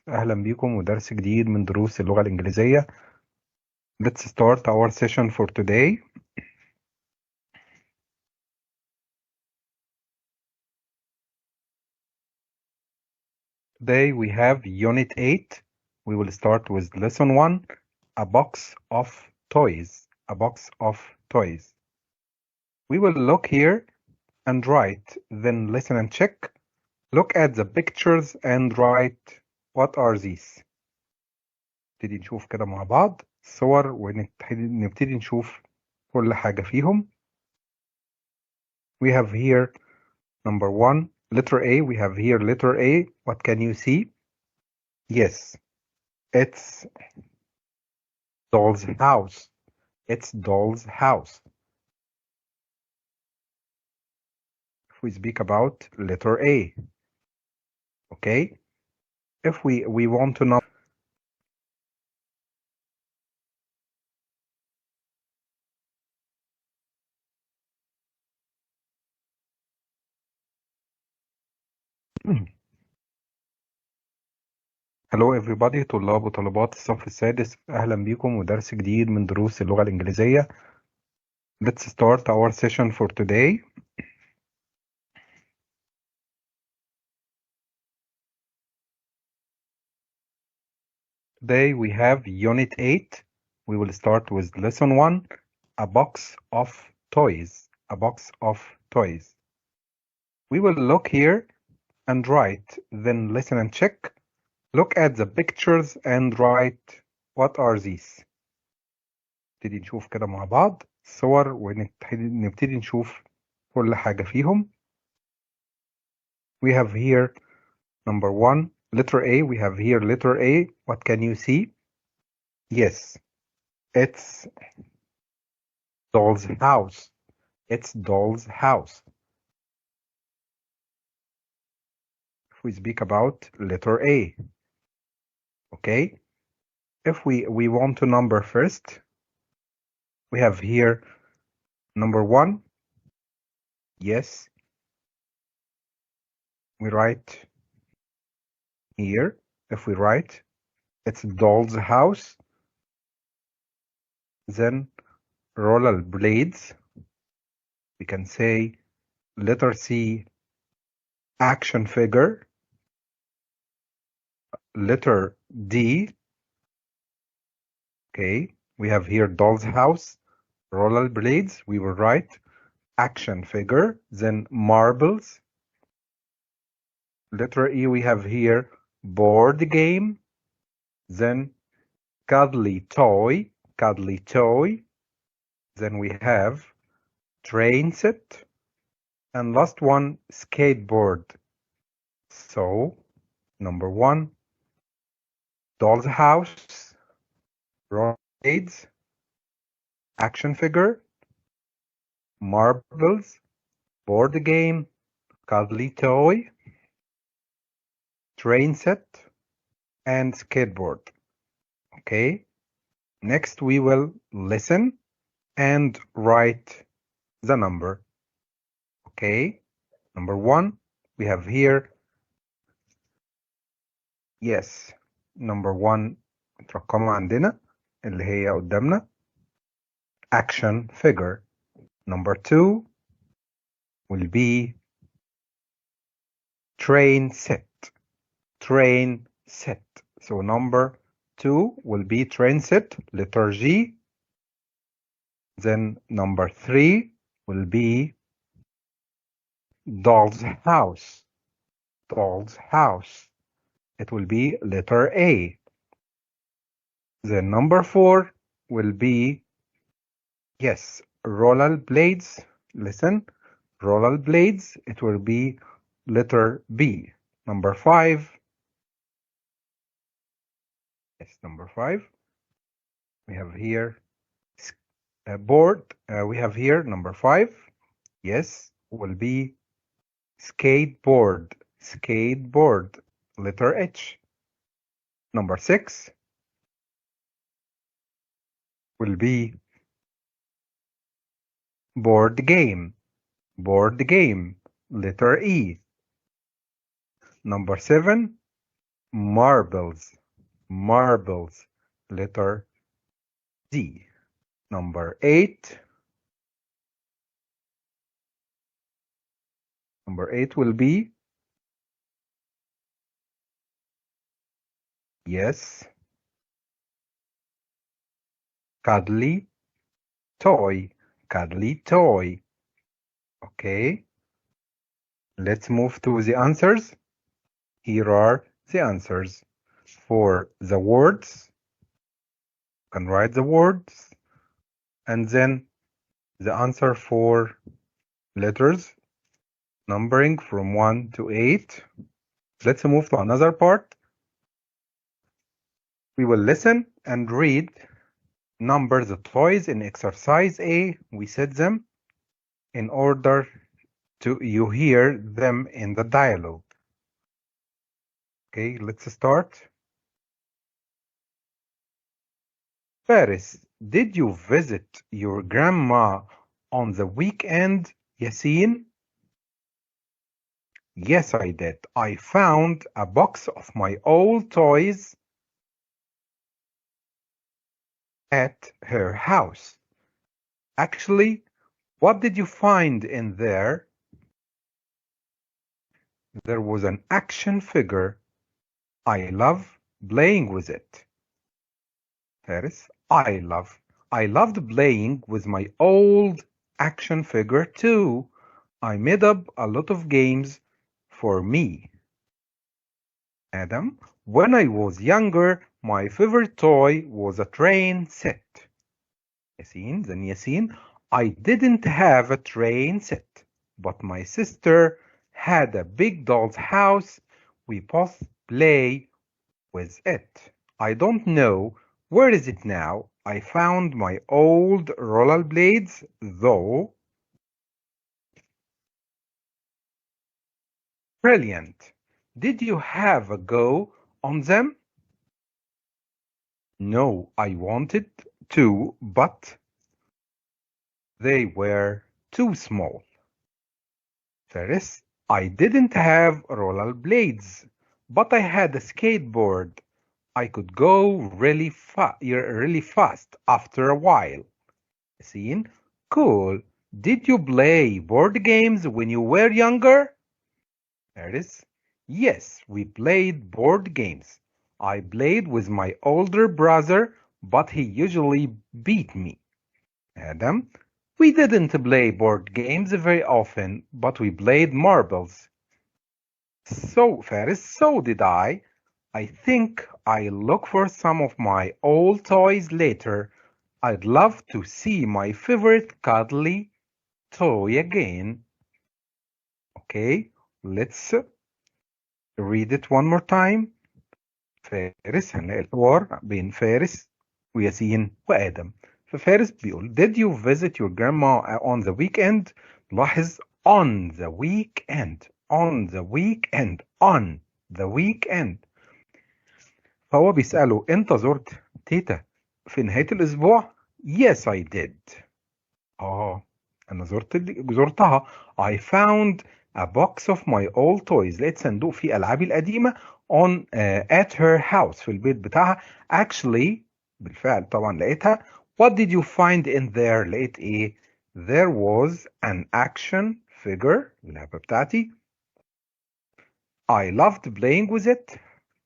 أهلا بكم ودرس جديد من دروس اللغة الإنجليزية. Let's start our session for today. Today we have Unit 8. We will start with Lesson 1, a box of toys. A box of toys. We will look here and write, then listen and check. Look at the pictures and write, what are these? نبتدي نشوف كده مع بعض الصور ونبتدي نشوف كل حاجة فيهم. We have here number 1, letter A. We have here letter A. What can you see? Yes, it's doll's house. It's doll's house. If we speak about letter A, okay? If we want to know Hello everybody، طلاب وطالبات الصف السادس، أهلا بكم ودرس جديد من دروس اللغة الإنجليزية. Let's start our session for today. Today we have Unit 8. We will start with Lesson 1, a box of toys. A box of toys. We will look here and write, then listen and check. Look at the pictures and write, what are these? نبتدي نشوف كده مع بعض الصور ونبتدي نشوف كل حاجة فيهم. We have here number 1, letter A. We have here letter A. What can you see? Yes, it's doll's house. It's doll's house. If we speak about letter A, okay? If we want to number first, we have here number 1. Yes, we write here. If we write it's doll's house, then roller blades, we can say letter C, action figure. Letter D, okay, we have here doll's house, roller blades, we will write action figure, then marbles. Letter E, we have here board game, then cuddly toy, then we have train set, and last one, skateboard. So number 1, doll's house, roller blades, action figure, marbles, board game, cuddly toy, train set, and skateboard. Okay, next we will listen and write the number. Okay, number 1, we have here, yes, number 1 مترقمة عندنا اللي هي قدامنا action figure. Number 2 will be train set. So number 2 will be train set, letter G. Then number 3 will be doll's house. It will be letter A. Then number 4 will be, yes, roller blades. Listen, roller blades. It will be letter B. Number 5. Yes, number 5. We have here a board. We have here number 5. Yes, will be skateboard. Letter H. Number 6 will be board game. Letter E. Number 7 marbles. Marbles. Letter D. Number 8. Number 8 will be, yes, cuddly toy. Cuddly toy. Okay. Let's move to the answers. Here are the answers. For the words, you can write the words, and then the answer for letters, numbering from 1 to 8. Let's move to another part. We will listen and read. Number the toys in exercise A. We set them in order to you hear them in the dialogue. Okay, let's start. Faris, did you visit your grandma on the weekend, Yasin? Yes, I did. I found a box of my old toys at her house. Actually, what did you find in there? There was an action figure. I love playing with it. Faris, I loved playing with my old action figure too. I made up a lot of games for me. Adam, when I was younger, my favorite toy was a train set. Yasin, I didn't have a train set, but my sister had a big doll's house. We both play with it. I don't know where is it now. I found my old rollerblades though. Brilliant. Did you have a go on them? No, I wanted to, but they were too small. Faris, I didn't have rollerblades, but I had a skateboard. I could go really fast after a while. Scene, cool. Did you play board games when you were younger? Faris, yes, we played board games. I played with my older brother, but he usually beat me. Adam, we didn't play board games very often, but we played marbles. So, Faris, so did I. I think I'll look for some of my old toys later. I'd love to see my favorite cuddly toy again. Okay, let's read it one more time. فارس هنلاقي الحوار بين فارس وياسين وآدم. ففارس بيقول did you visit your grandma on the weekend؟ لاحظ on the weekend on the weekend on the weekend. فهو بيسأله انت زرت تيتا في نهاية الأسبوع؟ Yes I did. أنا زرتها. I found a box of my old toys. لقيت صندوق فيه ألعابي القديمة on at her house في البيت بتاعها. Actually بالفعل طبعا لقيتها. What did you find in there؟ لقيت إيه؟ There was an action figure اللعبة بتاعتي. I loved playing with it.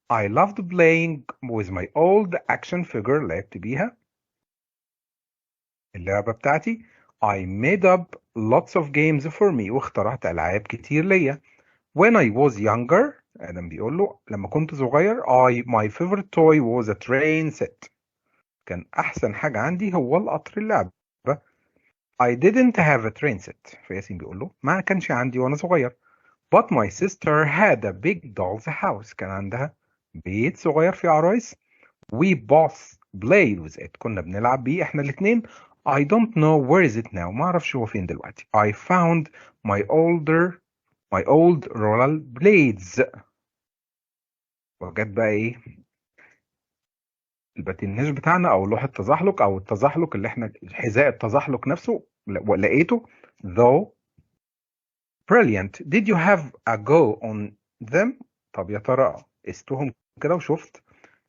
I loved playing with my old action figure. لعبت بيها اللعبة بتاعتي. I made up lots of games for me واخترعت ألعاب كتير ليا. When I was younger آدم بيقول له لما كنت صغير my favorite toy was a train set. كان أحسن حاجة عندي هو القطر اللعبة. I didn't have a train set. فياسين بيقول له ما كانش عندي وأنا صغير. But my sister had a big doll's house. كان عندها بيت صغير في عرايس. We both played with it. كنا بنلعب بيه احنا الاتنين. I don't know where is it now. ما اعرفش هو فين دلوقتي. I found my old roller blades. وجد بقى ايه الباتيناج بتاعنا او لوح التزحلق او التزحلق اللي احنا حذاء التزحلق نفسه لقيته. Though brilliant. Did you have a go on them؟ طب يا ترى قستهم كده وشفت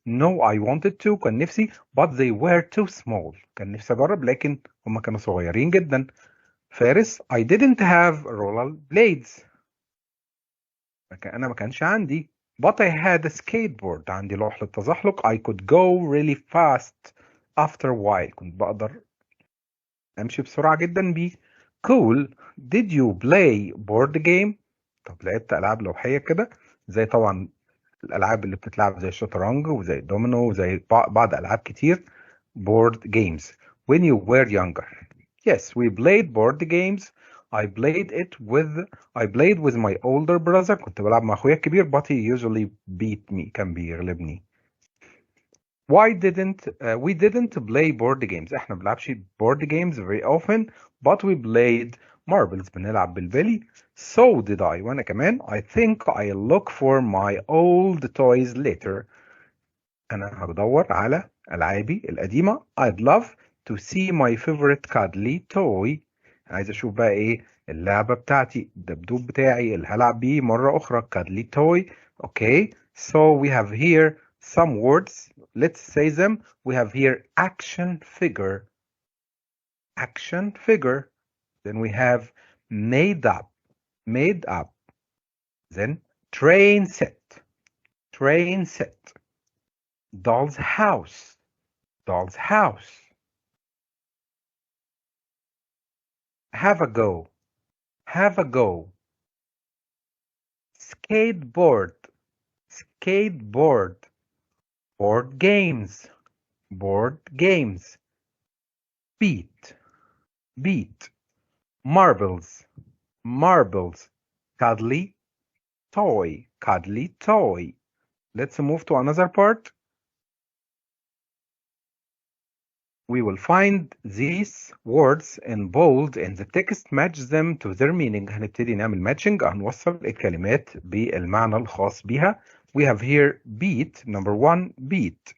no I wanted to كان نفسي but they were too small كان نفسي أجرب لكن هم كانوا صغيرين جدا. فارس I didn't have roller blades أنا ما كانش عندي but I had a skateboard عندي لوح للتزحلق I could go really fast after a while كنت بقدر أمشي بسرعة جدا بيه. cool did you play board game طب لعبت ألعاب لوحية كده زي طبعا الألعاب اللي بتتلعب زي الشطرنج وزي الدومينو وزي بعض ألعاب كتير board games when you were younger. Yes, we played board games. I played with my older brother. كنت بلعب مع أخويا الكبير but he usually beat me كان بيغلبني. We didn't play board games. احنا ما بنلعبش board games very often but we played marbles بنلعب بالبلي. So did I وأنا كمان. I think I'll look for my old toys later. أنا هدور على ألعابي القديمة. I'd love to see my favorite cuddly toy. عايز أشوف بقى إيه اللعبة بتاعتي الدبدوب بتاعي اللي هلعب بيه مرة أخرى cuddly toy. Okay, so we have here some words. Let's say them. We have here action figure. Action figure. Then we have made up. Made up. Then train set. Train set. Doll's house. Doll's house. Have a go. Have a go. Skateboard. Skateboard. Board games. Board games. Beat. Beat. Marbles. Marbles. Cuddly toy. Cuddly toy. Let's move to another part. We will find these words in bold in the text, match them to their meaning. هنبتدي نعمل matching هنوصل الكلمات بالمعنى الخاص بها. We have here beat. Number one, beat.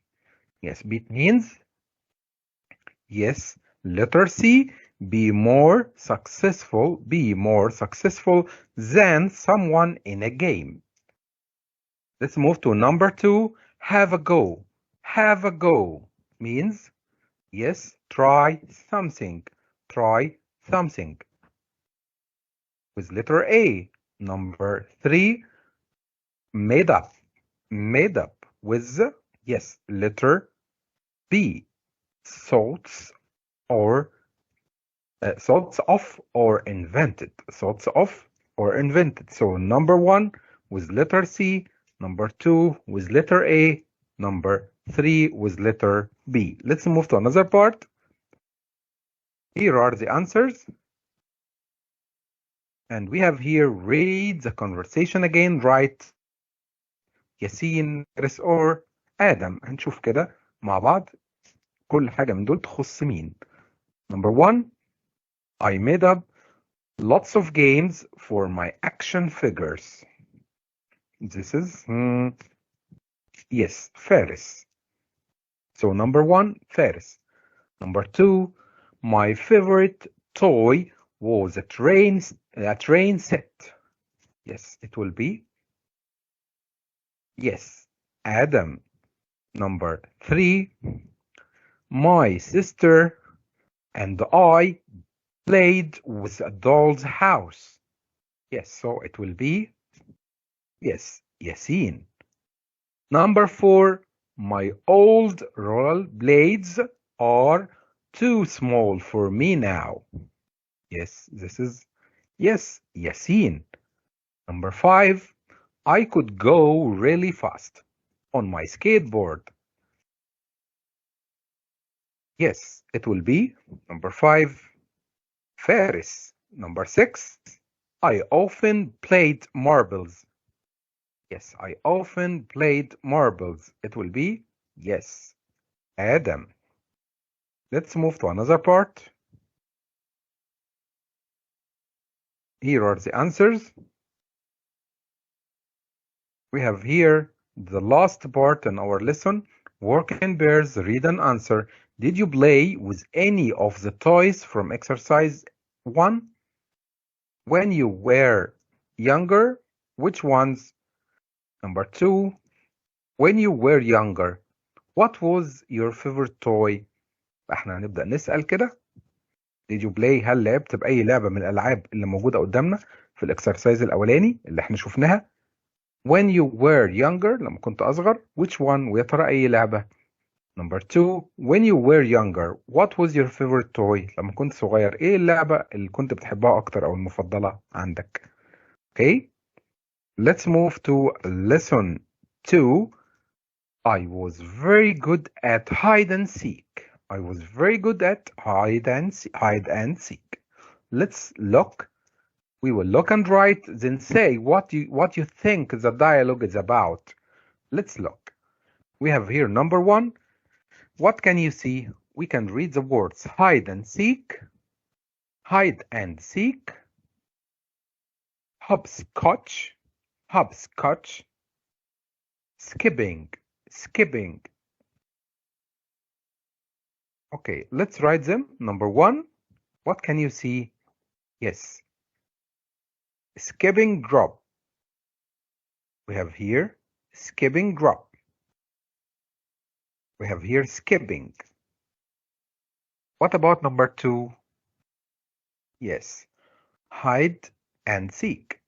Yes, beat means yes. Letter C, be more successful. Be more successful than someone in a game. Let's move to number two, have a go. Have a go means yes, try something. Try something. With letter A. Number three, made up. Made up with yes, letter B. Thoughts or thoughts of or invented. Thoughts of or invented. So number one with letter C. Number two with letter A. Number three with letter B. Let's move to another part. Here are the answers. And we have here read the conversation again. Write ياسين, Chris or آدم. هنشوف كده مع بعض كل حاجة من دول تخص مين. Number one, I made up lots of games for my action figures. This is yes, Faris. So number one, Faris. Number two, my favorite toy was a train set. Yes, it will be yes, Adam. Number three, my sister and I played with a doll's house. Yes, so it will be yes, Yasin. Number four, my old roller blades are too small for me now. Yes, this is yes, Yasin. Number five, I could go really fast on my skateboard. Yes, it will be number five, Faris. Number six, I often played marbles. Yes, I often played marbles. It will be yes, Adam. Let's move to another part. Here are the answers. We have here the last part in our lesson. Work in pairs, read and answer. Did you play with any of the toys from exercise 1? When you were younger, which ones? Number 2, when you were younger what was your favorite toy؟ احنا هنبدأ نسأل كده. Did you play؟ هل لعبت بأي لعبة من الألعاب اللي موجودة قدامنا في الإكسرسايز الأولاني اللي احنا شفناها؟ When you were younger لما كنت أصغر which one؟ ويا ترى أي لعبة؟ Number 2 when you were younger what was your favorite toy؟ لما كنت صغير إيه اللعبة اللي كنت بتحبها أكتر أو المفضلة عندك؟ Okay let's move to lesson 2. I was very good at hide and seek. I was very good at hide and seek. Let's look. We will look and write, then say what you think the dialogue is about. Let's look. We have here number 1. What can you see? We can read the words hide and seek, hopscotch, skipping. Okay, let's write them. Number 1, what can you see? Yes, skipping rope. We have here skipping rope. We have here skipping. What about number 2? Yes, hide and seek.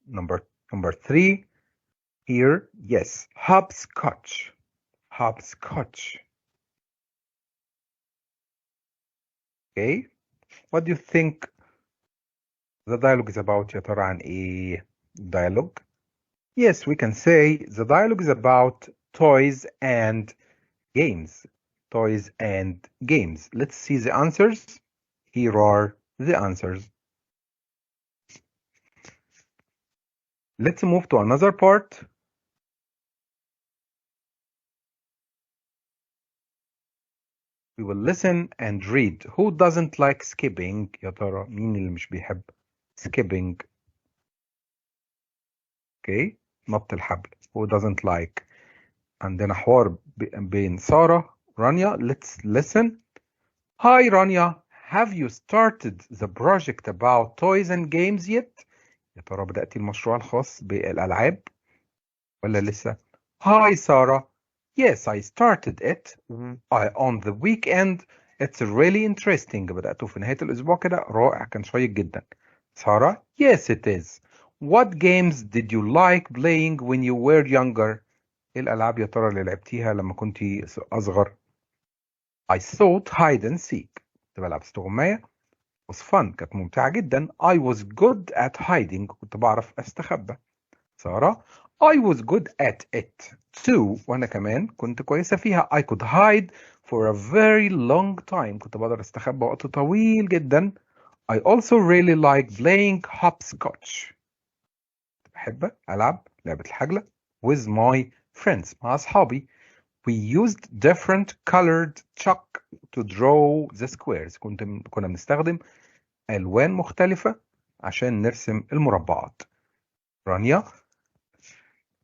Number 3 here, yes, hopscotch. Okay, what do you think the dialogue is about? يا ترى عن ايه dialogue? Yes, we can say the dialogue is about toys and games. Let's see the answers. Here are the answers. Let's move to another part. We will listen and read. Who doesn't like skipping? يا ترى مين اللي مش بيحب skipping? Okay, نط الحبل. Who doesn't like? عندنا حوار بين سارة رانيا. Let's listen. Hi Rania, have you started the project about toys and games yet? يا ترى بدأتي المشروع الخاص بالألعاب ولا لسه؟ Hi Sarah. Yes, I started it on the weekend. It's really interesting. بدأته في نهاية الأسبوع كده. رائع، كان شيق جدا. Sarah, yes it is. What games did you like playing when you were younger? إيه الألعاب يا ترى اللي لعبتيها لما كنتي أصغر؟ I thought hide and seek. كنت بلعب استغماية. was fun. كانت ممتعة جدا. I was good at hiding. كنت بعرف أستخبى. سارة I was good at it too. وأنا كمان كنت كويسة فيها. I could hide for a very long time. كنت بقدر أستخبى وقت طويل جدا. I also really like playing hopscotch. بحب ألعب لعبة الحجلة with my friends. مع أصحابي. We used different colored chalk to draw the squares. كنا بنستخدم ألوان مختلفة عشان نرسم المربعات. رانيا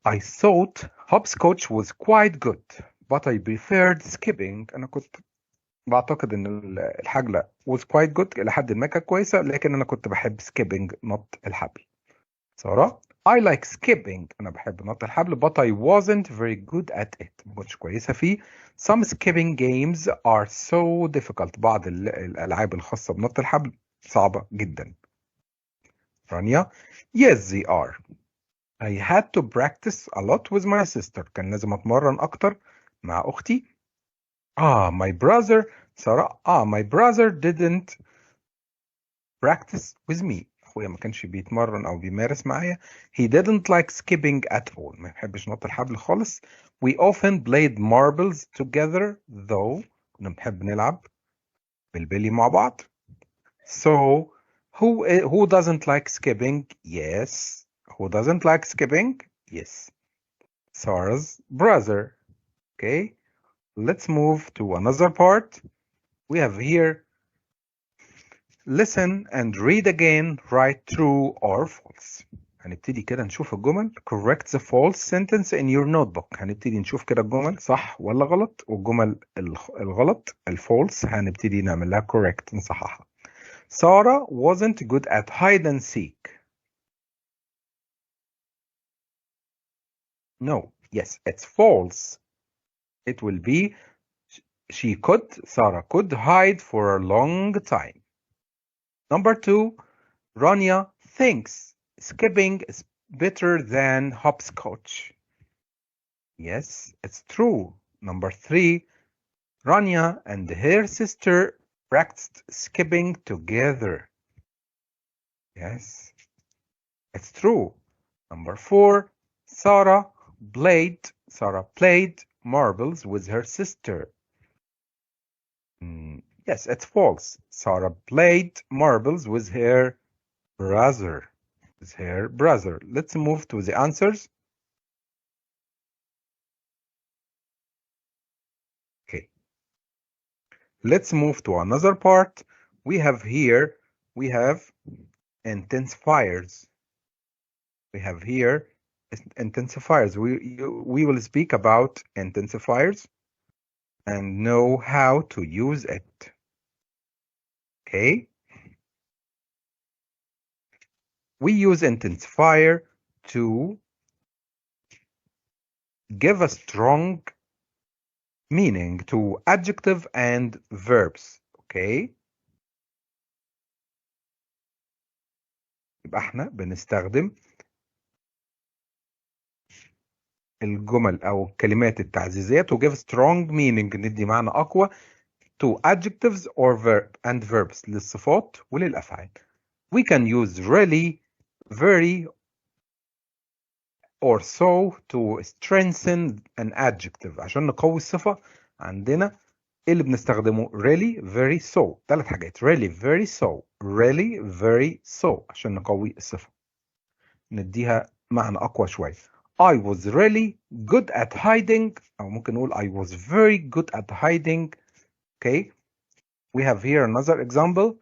I thought hopscotch was quite good, but I preferred skipping. أنا كنت بعتقد إن الحجلة was quite good إلى حد ما كانت كويسة، لكن أنا كنت بحب skipping نط الحبل. سارة I like skipping. أنا بحب نط الحبل but I wasn't very good at it. ما كنتش كويسة فيه. Some skipping games are so difficult. بعض الألعاب الخاصة بنط الحبل صعبة جدا. رانيا Yes they are. I had to practice a lot with my sister. كان لازم أتمرن أكتر مع أختي. My brother سارة my brother didn't practice with me. أخويا ما كانش بيتمرن أو بيمارس معايا. He didn't like skipping at all. ما يحبش نط الحبل خالص. We often played marbles together though. كنا بنحب نلعب بالبلي مع بعض. So who doesn't like skipping? Yes. Who doesn't like skipping? Yes. Sarah's brother. Okay. Let's move to another part. We have here listen and read again, write true or false. هنبتدي كده نشوف الجمل. Correct the false sentence in your notebook. هنبتدي نشوف كده الجمل صح ولا غلط، والجمل الغلط الفولس هنبتدي نعمل لها correct نصححها. Sarah wasn't good at hide and seek. No. Yes, it's false. It will be Sarah could hide for a long time. Number 2, Rania thinks skipping is better than hopscotch. Yes, it's true. Number 3, Rania and her sister practiced skipping together. Yes, it's true. Number 4, Sarah played marbles with her sister. Yes, it's false. Sarah played marbles with her brother. Let's move to the answers. Okay. Let's move to another part. We have intensifiers. We have here intensifiers. We will speak about intensifiers and know how to use it. Okay? We use intensifier to give a strong meaning to adjective and verbs. Okay? يبقى احنا بنستخدم الجمل أو الكلمات التعزيزية to give strong meaning ندي معنى أقوى to adjectives or verbs للصفات وللأفعال. We can use really, very, or so to strengthen an adjective. عشان نقوي الصفة عندنا ايه اللي بنستخدمه really, very, so. 3 حاجات really, very, so عشان نقوي الصفة. نديها معنى أقوى شوية. I was really good at hiding أو ممكن نقول I was very good at hiding. Okay, we have here another example.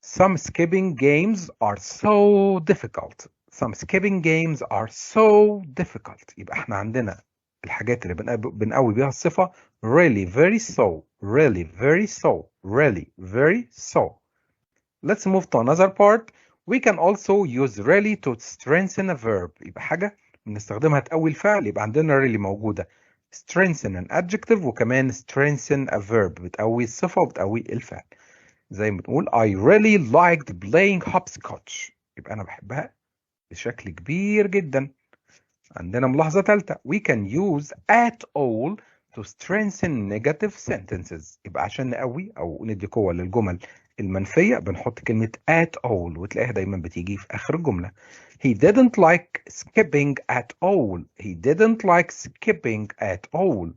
Some skipping games are so difficult. Some skipping games are so difficult. يبقى احنا عندنا الحاجات اللي بنقوي بيها الصفة really, very, so, really, very, so, really, very, so. Let's move to another part. We can also use really to strengthen a verb. يبقى حاجة بنستخدمها تقوي الفعل يبقى عندنا really موجودة. Strengthen an adjective وكمان strengthen a verb بتقوي الصفة وبتقوي الفعل. زي ما بنقول I really liked playing hopscotch. يبقى أنا بحبها بشكل كبير جدا. عندنا ملاحظة ثالثة. We can use at all to strengthen negative sentences. يبقى عشان نقوي أو ندي قوة للجمل المنفية بنحط كلمة at all وتلاقيها دايما بتيجي في آخر الجملة. He didn't like skipping at all. He didn't like skipping at all.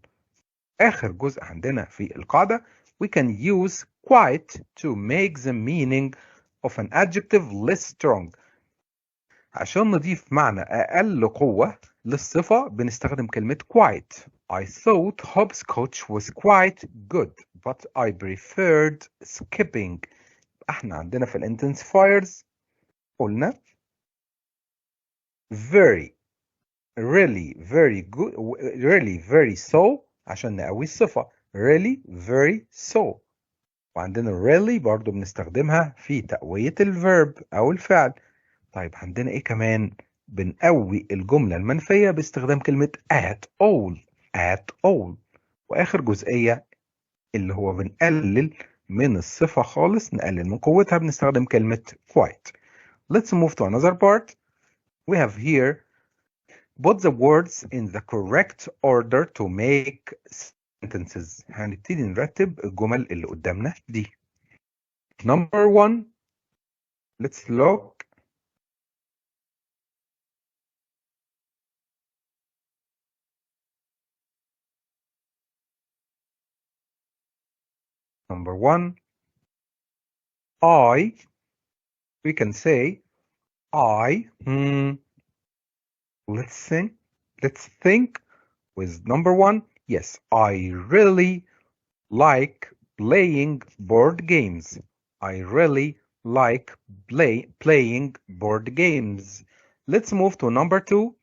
آخر جزء عندنا في القاعدة. We can use quite to make the meaning of an adjective less strong. عشان نضيف معنى أقل قوة للصفة بنستخدم كلمة quite. I thought hopscotch was quite good, but I preferred skipping. احنا عندنا في الانتنسفايرز قلنا very, really, very good, really, very so عشان نقوي الصفة really, very so. وعندنا really برضو بنستخدمها في تقوية الفيرب أو الفعل. طيب عندنا إيه كمان؟ بنقوي الجملة المنفية باستخدام كلمة at all. وآخر جزئية اللي هو بنقلل من الصفة خالص نقلل من قوتها بنستخدم كلمة quite. Let's move to another part. We have here put the words in the correct order to make sentences. هنبتدي نرتب الجمل اللي قدامنا دي. Number 1, let's look. Number 1, we can say let's think with number 1. Yes, I really like playing board games. I really like playing board games. Let's move to number 2.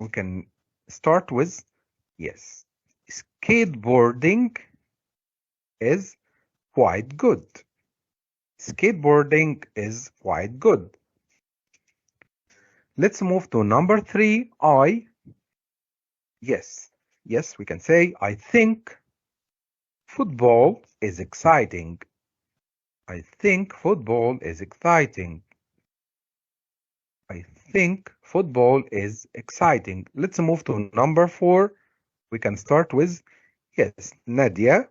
We can start with, yes, skateboarding is quite good. Skateboarding is quite good. Let's move to number 3. Yes. Yes, we can say, I think football is exciting. I think football is exciting. I think football is exciting. Let's move to number 4. We can start with, yes, Nadia.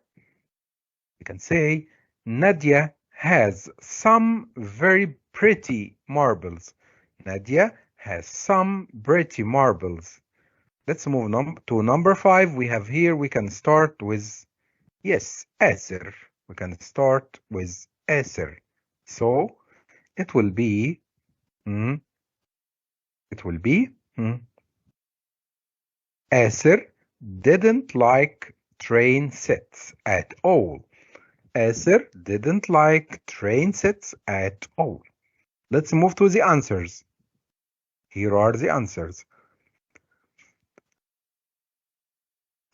We can say, Nadia has some very pretty marbles. Nadia has some pretty marbles. Let's move to number 5. We have here, we can start with, yes, Asir. We can start with Asir. So it will be, mm, it will be, Asir didn't like train sets at all. Asir didn't like train sets at all. Let's move to the answers. Here are the answers.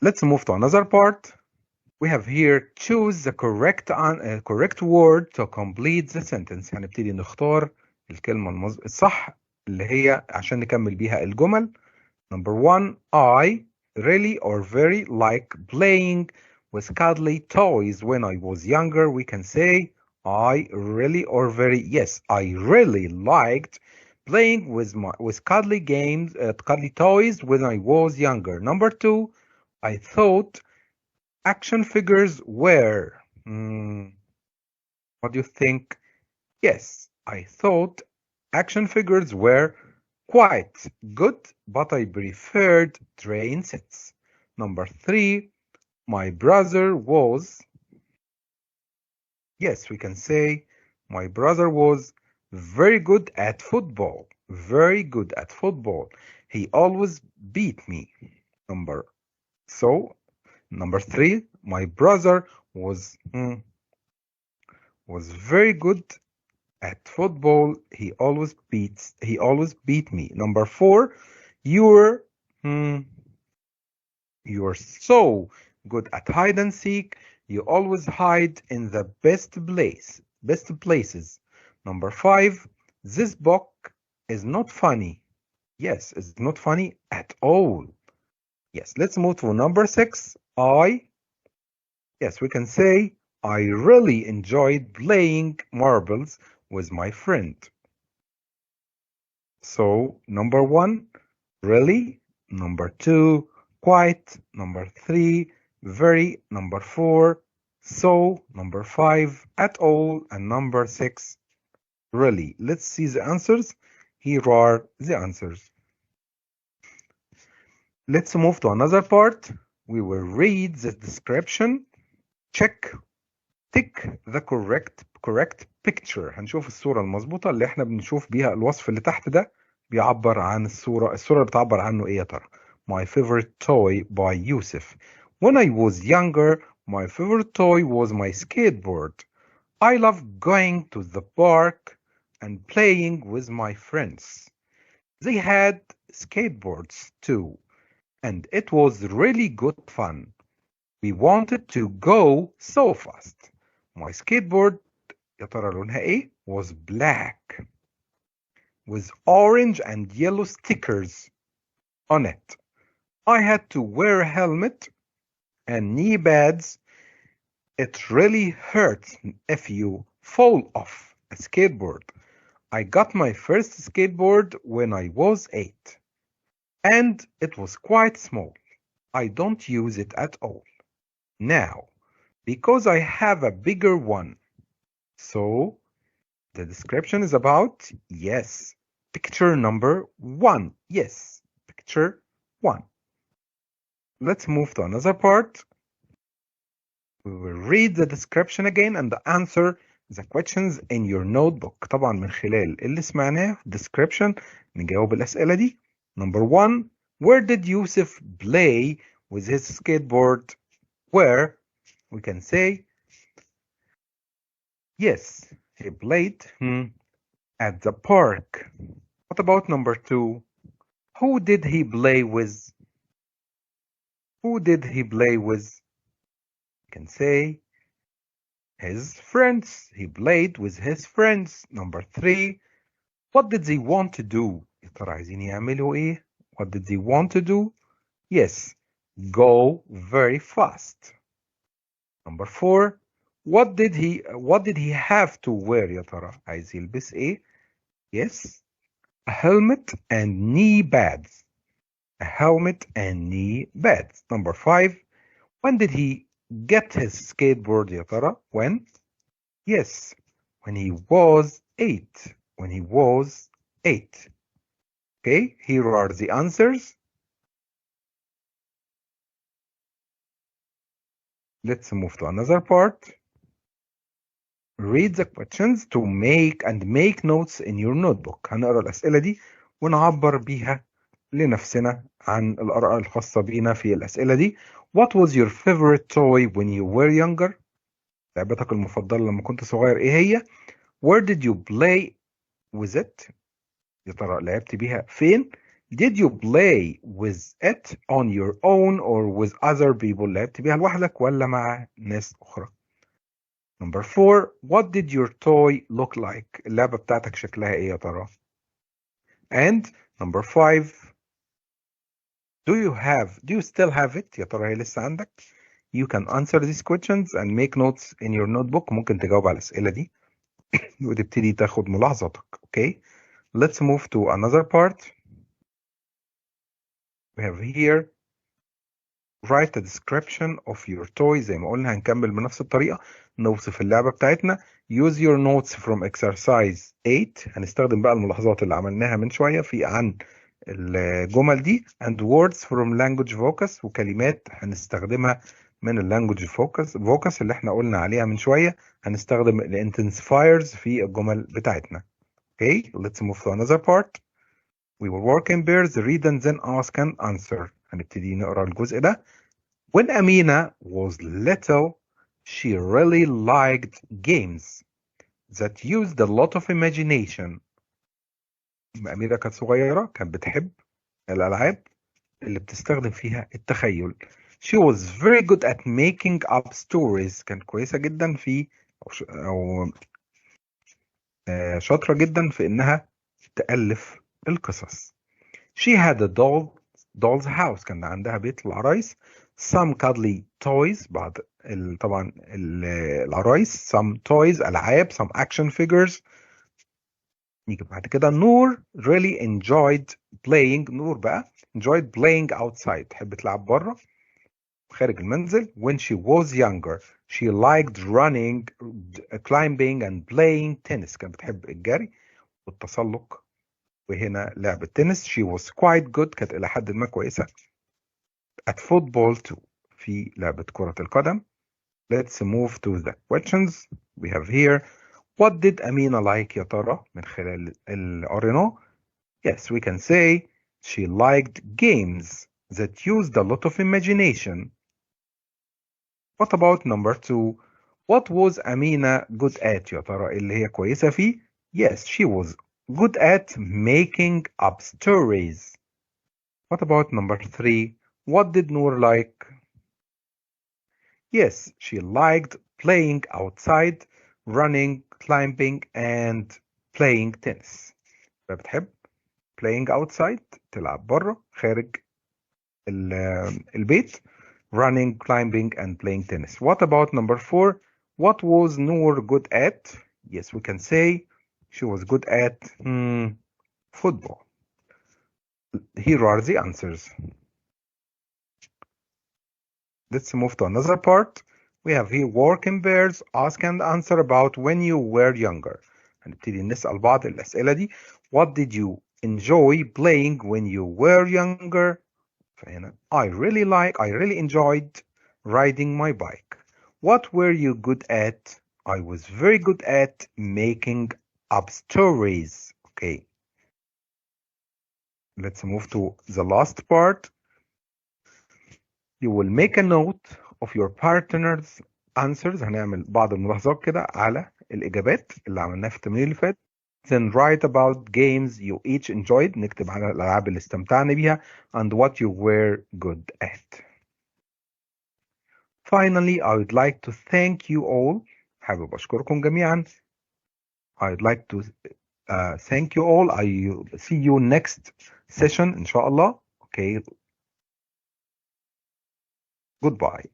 Let's move to another part. We have here choose the correct word to complete the sentence. هنبتدي نختار الكلمة الصح اللي هي عشان نكمل بيها الجمل. Number 1, I really or very like playing with cuddly toys when I was younger. We can say I really or very, yes, I really liked playing with cuddly games, cuddly toys when I was younger. Number 2, I thought action figures were. What do you think? Yes, I thought action figures were quite good, but I preferred train sets. Number 3, my brother was. Yes, we can say my brother was very good at football. Very good at football. He always beat me. Number 3, my brother was very good at football. He always beat me. Number 4, you're so good at hide and seek. You always hide in the best places. Number 5, this book is not funny. Yes, it's not funny at all. Yes, let's move to number 6. Yes, we can say, I really enjoyed playing marbles with my friend. So, number 1, really. Number 2, quite. Number 3, very. Number 4, so. Number 5, at all. And number 6, really. Let's see the answers. Here are the answers. Let's move to another part. We will read the description. Tick the correct picture. هنشوف الصورة المظبوطة اللي احنا بنشوف بيها الوصف اللي تحت ده بيعبر عن الصورة اللي بتعبر عنه ايه يا ترى؟ My favorite toy by Yusuf. When I was younger, my favorite toy was my skateboard. I love going to the park and playing with my friends. They had skateboards too, and it was really good fun. We wanted to go so fast. My skateboard, يا ترى لونها ايه? Was black with orange and yellow stickers on it. I had to wear a helmet and knee pads. It really hurts if you fall off a skateboard. I got my first skateboard when I was 8, and it was quite small. I don't use it at all now because I have a bigger one. So the description is about, yes, picture number 1. Yes, picture 1. Let's move to another part. We will read the description again and answer the questions in your notebook. طبعا من خلال اللي سمعناه في description نجاوب الأسئلة دي. Number 1, where did Yusuf play with his skateboard? Where? We can say, yes, he played at the park. What about number 2? Who did he play with? Who did he play with? We can say his friends. He played with his friends. Number 3, what did they want to do? يا ترى عايزين يعملوا ايه? What did they want to do? Yes, go very fast. Number 4. What did he have to wear يا ترى؟ عايز يلبس ايه؟ Yes, a helmet and knee pads. A helmet and knee pads. Number 5. When did he get his skateboard يا ترى؟ When? Yes, when he was 8. When he was 8. Okay, here are the answers. Let's move to another part. Read the questions to make notes in your notebook. هنقرا الأسئلة دي ونعبر بيها لنفسنا عن الآراء الخاصة بينا في الأسئلة دي. What was your favorite toy when you were younger? لعبتك المفضلة لما كنت صغير إيه هي؟ Where did you play with it? يا ترى لعبت بيها فين؟ Did you play with it on your own or with other people? لعبت بيها لوحدك ولا مع ناس أخرى؟ Number 4. What did your toy look like? اللعبة بتاعتك شكلها إيه يا ترى؟ And number 5. Do you still have it? يا ترى هي لسه عندك؟ You can answer these questions and make notes in your notebook. ممكن تجاوب على الأسئلة دي وتبتدي تاخد ملاحظاتك. Okay? Let's move to another part. We have here write a description of your toy. زي ما قلنا هنكمل بنفس الطريقة نوصف اللعبة بتاعتنا. Use your notes from exercise 8. هنستخدم بقى الملاحظات اللي عملناها من شوية عن الجمل دي and words from language focus وكلمات هنستخدمها من language focus اللي احنا قلنا عليها من شوية. هنستخدم intensifiers في الجمل بتاعتنا. Okay, let's move to another part. We will work in pairs, read and then ask and answer. هنبتدي نقرا الجزء ده. When Amina was little, she really liked games that used a lot of imagination. لما أميرة كانت صغيرة كانت بتحب الألعاب اللي بتستخدم فيها التخيل. She was very good at making up stories. كانت كويسة جدا في أو شاطرة جدا في إنها تألف القصص. She had a doll's house. كان عندها بيت العرايس. Some cuddly toys. بعض طبعا العرايس. Some toys ألعاب. Some action figures. نيجي بعد كده نور really enjoyed playing. نور بقى enjoyed playing outside. تحب تلعب بره خارج المنزل. When she was younger she liked running, climbing and playing tennis. كانت بتحب الجري والتسلق وهنا لعب التنس. She was quite good. كانت إلى حد ما كويسة at football too. في لعبة كرة القدم. Let's move to the questions we have here. What did Amina like يا ترى من خلال اللي قريناه؟ Yes, we can say she liked games that used a lot of imagination. What about number 2? What was Amina good at يا ترى اللي هي كويسة فيه؟ Yes, she was good at making up stories. What about number 3? What did Noor like? Yes, she liked playing outside, running, climbing and playing tennis. فبتحب playing outside تلعب بره خارج البيت running, climbing and playing tennis. What about number 4? What was Noor good at? Yes, we can say she was good at football. Here are the answers. Let's move to another part. We have here work in pairs, ask and answer about when you were younger. هنبتدي نسأل بعض الأسئلة دي. What did you enjoy playing when you were younger? فهنا I really enjoyed riding my bike. What were you good at? I was very good at making up stories. Okay. Let's move to the last part. You will make a note of your partner's answers. هنعمل بعض الملاحظات كده على الإجابات اللي عملناها في التمرين اللي فات. Then write about games you each enjoyed. نكتب على الألعاب اللي استمتعنا بيها and what you were good at. Finally, I would like to thank you all. حابب أشكركم جميعا. I'd like to thank you all. I see you next session إن شاء الله. Okay. Goodbye.